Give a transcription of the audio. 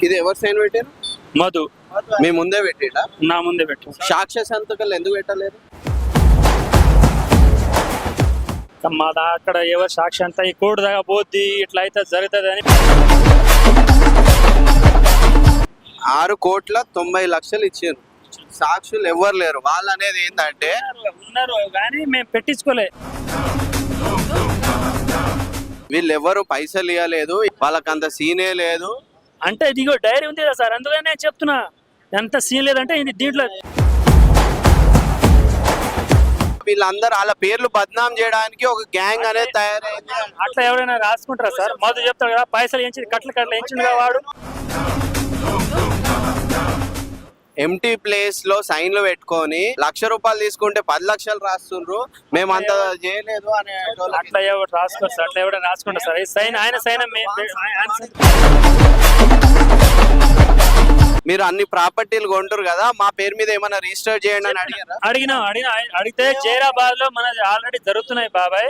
ఇది ఎవరు సైన్ పెట్టారు? మధు మీ ముందే పెట్టిడా? నా ముందే పెట్టు. సాక్ష్య సంతకాలు ఎందుకు పెట్టలేరు? మా అక్కడ ఎవరు సాక్షి అంతా ఈ కోర్టు దాకా పోద్ది, ఇట్లా అయితే జరుగుతుంది అని 6,90,00,000 ఇచ్చారు. సాక్షులు ఎవరు లేరు. వాళ్ళు అనేది ఏంటంటే ఉన్నారు కానీ మేము పెట్టించుకోలే. వీళ్ళు ఎవరు పైసలు ఇవ్వలేదు, వాళ్ళకి అంత సీనే లేదు అంటే ఇదిగో డైరీ ఉంది కదా సార్, అందుకనే నేను చెప్తున్నా ఎంత సీన్ లేదంటే ఇది దీంట్లో. వీళ్ళందరూ వాళ్ళ పేర్లు బద్నాం చేయడానికి ఒక గ్యాంగ్ అనేది తయారైంది. అట్లా ఎవరైనా రాసుకుంటారా సార్? మధు చెప్తాడు కదా పైసలు ఎంచి కట్ల ఎంచిండు వాడు. ఎంటీ ప్లేస్ లో సైన్లు పెట్టుకొని ₹1,00,000 తీసుకుంటే 10 లక్షలు రాస్తుండ్రు, మేము అంత చేయలేదు అనే. అట్లా ఎవరు రాసుకోరు సార్, అట్లా ఎవరైనా రాసుకుంటారు సార్. సైన్ ఆయన సైన్ మీరు అన్ని ప్రాపర్టీలు కొంటారు కదా, మా పేరు మీద ఏమైనా రిజిస్టర్ చేయండి అని అడిగారా? అడిగితే జైరాబాద్ లో మన ఆల్రెడీ జరుగుతున్నాయి బాబాయ్.